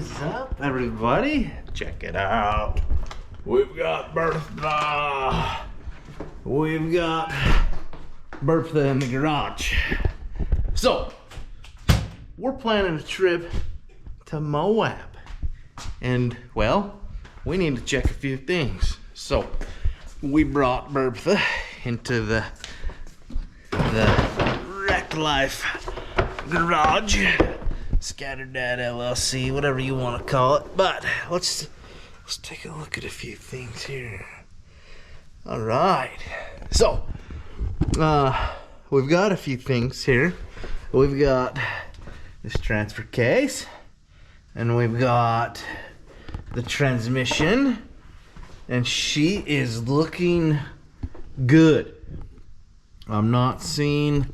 is up, everybody? Check it out. We've got Burbtha. We've got Burbtha in the garage. So, we're planning a trip to Moab. And, well, we need to check a few things. So, we brought Burbtha into the Wreck Life garage. Scattered Dad LLC, whatever you want to call it. But let's take a look at a few things here. All right. So, we've got a few things here. We've got this transfer case, and we've got the transmission, and she is looking good. I'm not seeing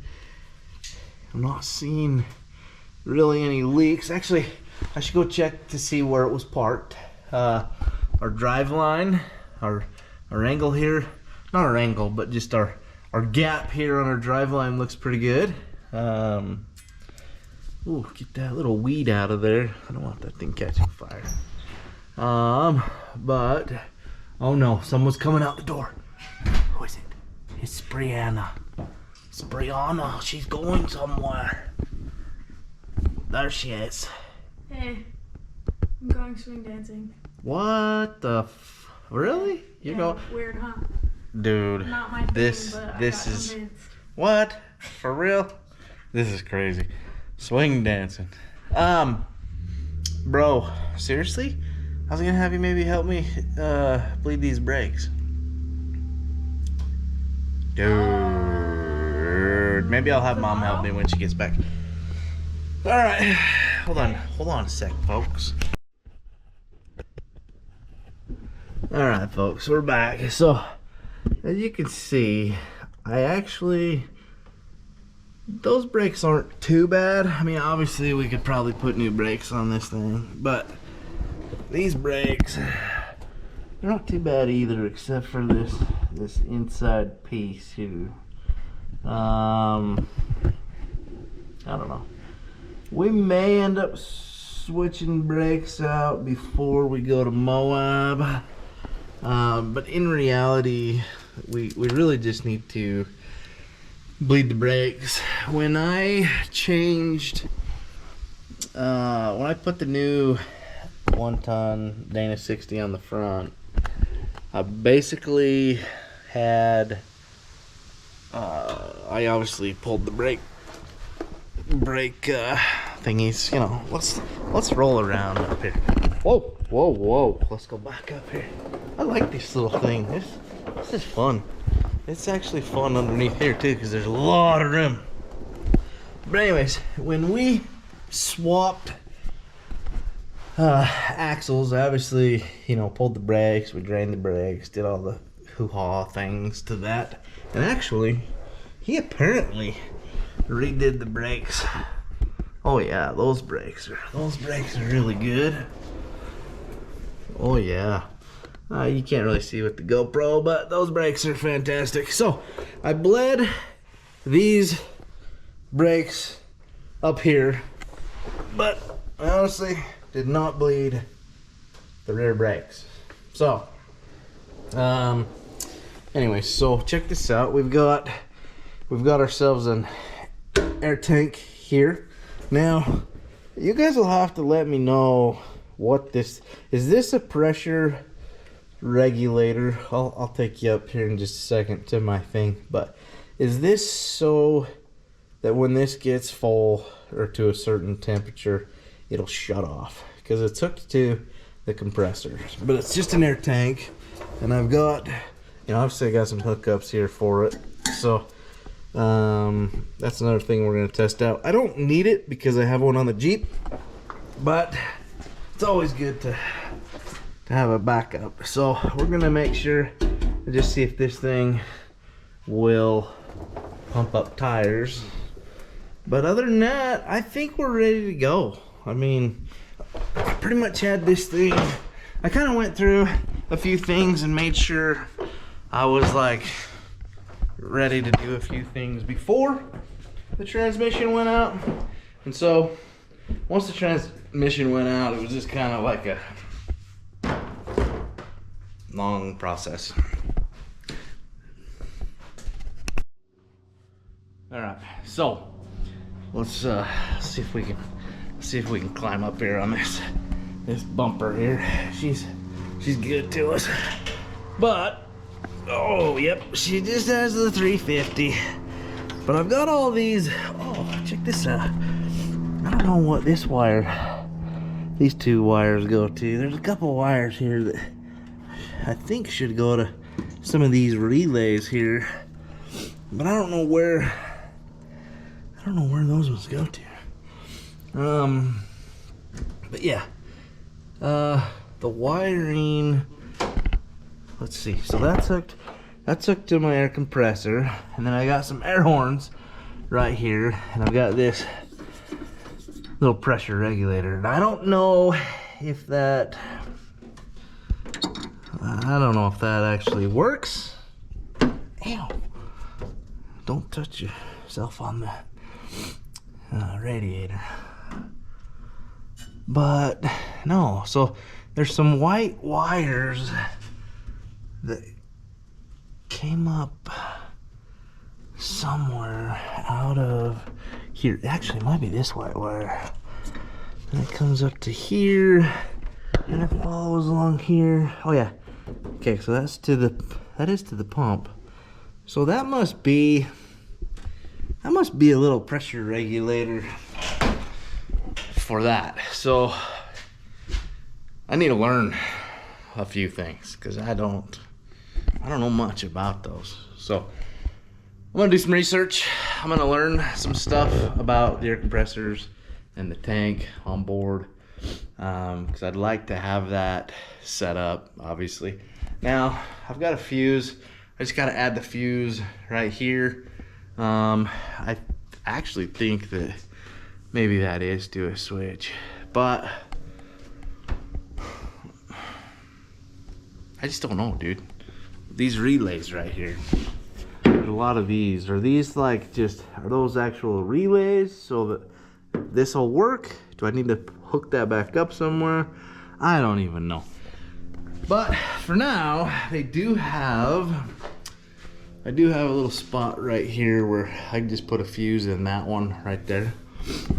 really any leaks. Actually, I should go check to see where it was parked. Our drive line, our angle here, not our angle, but just our gap here on our drive line looks pretty good. Ooh, get that little weed out of there. I don't want that thing catching fire. But oh no, someone's coming out the door. Who is it? It's Brianna. It's Brianna. She's going somewhere. There she is. Hey, I'm going swing dancing. What the really? You go weird, huh? Dude, not my this thing, but this I got is convinced. What? For real? This is crazy. Swing dancing. Bro, seriously? I was gonna have you maybe help me bleed these brakes. Dude, maybe I'll have Mom help me when she gets back. All right, hold on a sec, folks. All right, folks, we're back. So, as you can see, those brakes aren't too bad. I mean, obviously, we could probably put new brakes on this thing, but these brakes, they're not too bad either, except for this inside piece here. I don't know. We may end up switching brakes out before we go to Moab, but in reality, we really just need to bleed the brakes. When I put the new 1-ton Dana 60 on the front, I basically had I obviously pulled the brake thingies. You know, let's roll around up here. Whoa, let's go back up here. I like this little thing. This is fun. It's actually fun underneath here too, because there's a lot of room. But anyways, when we swapped axles, obviously, you know, pulled the brakes, we drained the brakes, did all the hoo-ha things to that. And actually, he apparently redid the brakes. Oh yeah, those brakes are really good. Oh yeah. You can't really see with the GoPro, but those brakes are fantastic. So, I bled these brakes up here, but I honestly did not bleed the rear brakes. So, anyway, so check this out. We've got ourselves an air tank here. Now, you guys will have to let me know what this is. This a pressure regulator? I'll take you up here in just a second to my thing. But is this so that when this gets full or to a certain temperature, it'll shut off? Because it's hooked to the compressor, but it's just an air tank, and I've got, you know, obviously I got some hookups here for it. So that's another thing we're gonna test out. I don't need it because I have one on the Jeep, but it's always good to have a backup. So we're gonna make sure to just see if this thing will pump up tires. But other than that, I think we're ready to go. I mean, I pretty much had this thing. I kind of went through a few things and made sure I was like ready to do a few things before the transmission went out. And so once the transmission went out, it was just kind of like a long process. All right, so let's see if we can climb up here on this bumper here. She's good to us, but oh yep, she just has the 350. But I've got all these. Oh, check this out. I don't know what these two wires go to. There's a couple wires here that I think should go to some of these relays here, but I don't know where those ones go to. But yeah, the wiring. Let's see. So that's hooked to my air compressor, and then I got some air horns right here, and I've got this little pressure regulator. And I don't know if that actually works. Ew. Don't touch yourself on the radiator. But no, so there's some white wires that came up somewhere out of here. Actually, it might be this white wire. And it comes up to here, and it follows along here. Oh yeah. Okay, so that is to the pump. So that must be a little pressure regulator for that. So I need to learn a few things because I don't know much about those. So I'm gonna do some research. I'm gonna learn some stuff about the air compressors and the tank on board, because I'd like to have that set up, obviously. Now I've got a fuse. I just got to add the fuse right here. I actually think that maybe that is to a switch, but I just don't know, dude. These relays right here, there's a lot of these. Are these are those actual relays so that this will work? Do I need to hook that back up somewhere? I don't even know. But for now, I do have a little spot right here where I can just put a fuse in that one right there,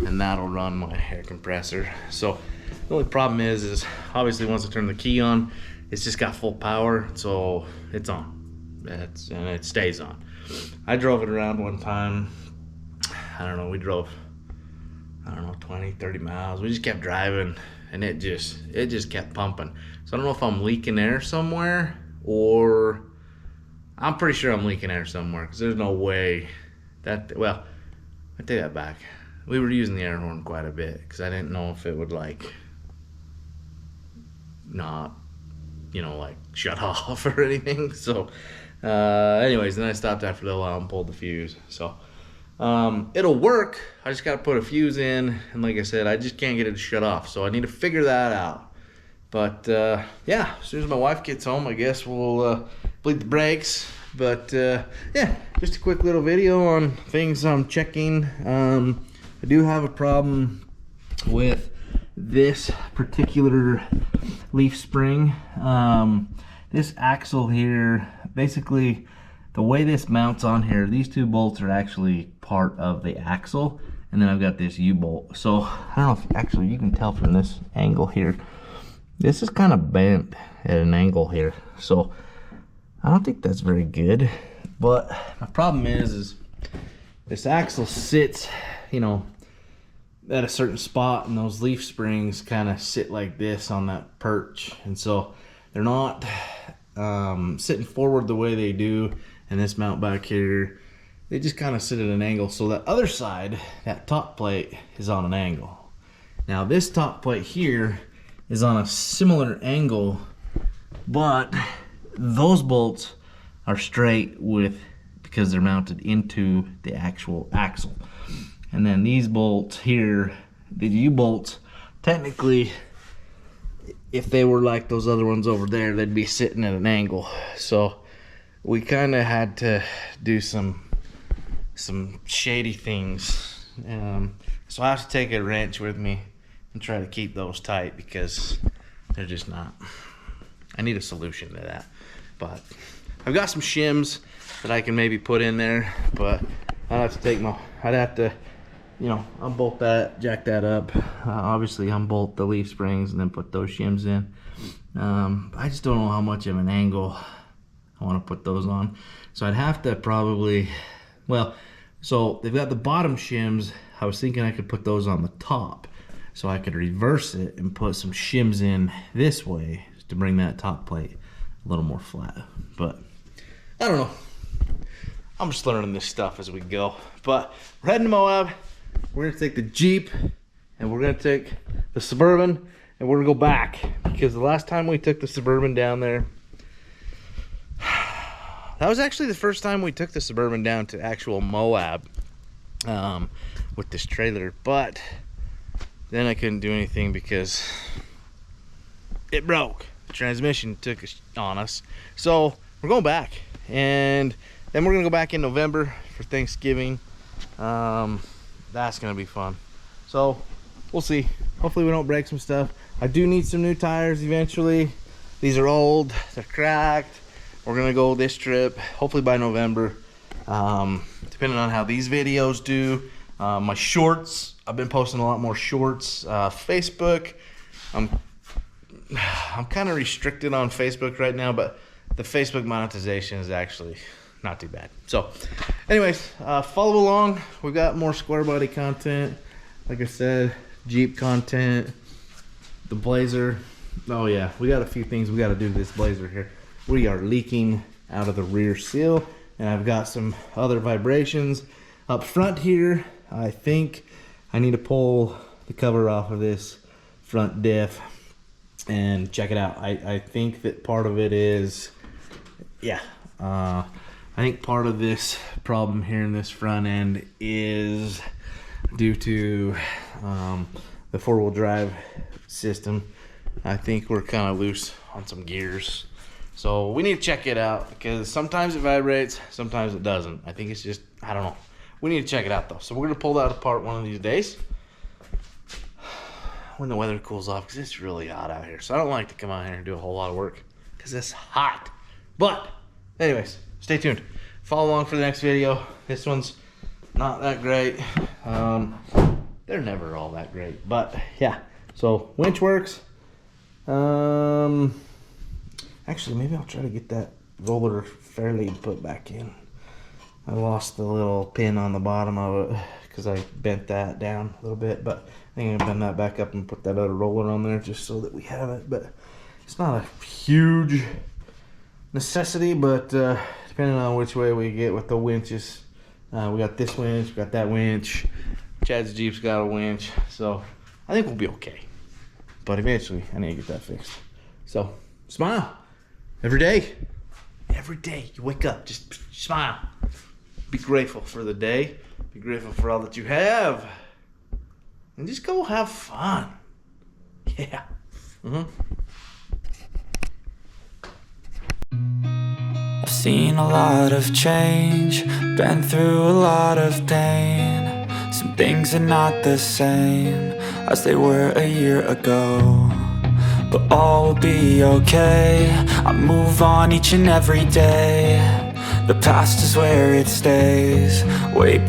and that'll run my air compressor. So the only problem is obviously once I turn the key on, it's just got full power, so it's on. And it stays on. I drove it around one time. I don't know, we drove, 20, 30 miles. We just kept driving, and it just kept pumping. So I don't know if I'm leaking air somewhere, or I'm pretty sure I'm leaking air somewhere, because there's no way that, well, I take that back. We were using the air horn quite a bit because I didn't know if it would not, shut off or anything. So anyways, then I stopped after a little while and pulled the fuse. So it'll work. I just got to put a fuse in, and like I said, I just can't get it to shut off. So I need to figure that out. But yeah, as soon as my wife gets home, I guess we'll bleed the brakes. But yeah, just a quick little video on things I'm checking. I do have a problem with this particular leaf spring. This axle here, basically the way this mounts on here, these two bolts are actually part of the axle, and then I've got this U-bolt. So I don't know if actually you can tell from this angle here, this is kind of bent at an angle here, so I don't think that's very good. But my problem is this axle sits, at a certain spot, and those leaf springs kind of sit like this on that perch, and so they're not sitting forward the way they do. And this mount back here, they just kind of sit at an angle. So that other side, that top plate, is on an angle. Now this top plate here is on a similar angle, but those bolts are straight because they're mounted into the actual axle. And then these bolts here, the U-bolts, technically, if they were like those other ones over there, they'd be sitting at an angle. So we kind of had to do some shady things. As So I have to take a wrench with me and try to keep those tight because they're just not. I need a solution to that. But I've got some shims that I can maybe put in there, but I'd have to, you know, unbolt that, jack that up. Obviously unbolt the leaf springs and then put those shims in. I just don't know how much of an angle I want to put those on. So I'd have to probably, well, so they've got the bottom shims. I was thinking I could put those on the top so I could reverse it and put some shims in this way to bring that top plate a little more flat. But I don't know. I'm just learning this stuff as we go. But we're heading to Moab. We're gonna take the Jeep and we're gonna take the Suburban and we're gonna go back because the last time we took the Suburban down there, that was actually the first time we took the Suburban down to actual Moab with this trailer, but then I couldn't do anything because it broke. The transmission took on us. So we're going back, and then we're gonna go back in November for Thanksgiving. That's gonna be fun. So we'll see. Hopefully we don't break some stuff. I do need some new tires eventually. These are old, they're cracked. We're gonna go this trip, hopefully by November. Depending on how these videos do. My shorts, I've been posting a lot more shorts. Facebook, I'm kind of restricted on Facebook right now, but the Facebook monetization is actually not too bad. So anyways, follow along. We've got more square body content. Like I said, Jeep content, the Blazer. Oh yeah, we got a few things we got to do to this Blazer here. We are leaking out of the rear seal, and I've got some other vibrations up front here. I think I need to pull the cover off of this front diff and check it out. I think that part of it is, yeah, I think part of this problem here in this front end is due to the four-wheel drive system. I think we're kind of loose on some gears. So we need to check it out because sometimes it vibrates, sometimes it doesn't. I think it's just, I don't know. We need to check it out though. So we're gonna pull that apart one of these days when the weather cools off, because it's really hot out here. So I don't like to come out here and do a whole lot of work because it's hot. But anyways, stay tuned. Follow along for the next video. This one's not that great. They're never all that great, but yeah. So winch works. Actually, maybe I'll try to get that roller fairly put back in. I lost the little pin on the bottom of it because I bent that down a little bit, but I think I'm gonna bend that back up and put that other roller on there just so that we have it. But it's not a huge necessity, but depending on which way we get with the winches, we got this winch, we got that winch. Chad's Jeep's got a winch, so I think we'll be okay. But eventually, I need to get that fixed. So smile every day. Every day you wake up, just smile. Be grateful for the day. Be grateful for all that you have. And just go have fun. Yeah. I've seen a lot of change, been through a lot of pain. Some things are not the same as they were a year ago, but all will be okay. I move on each and every day. The past is where it stays, way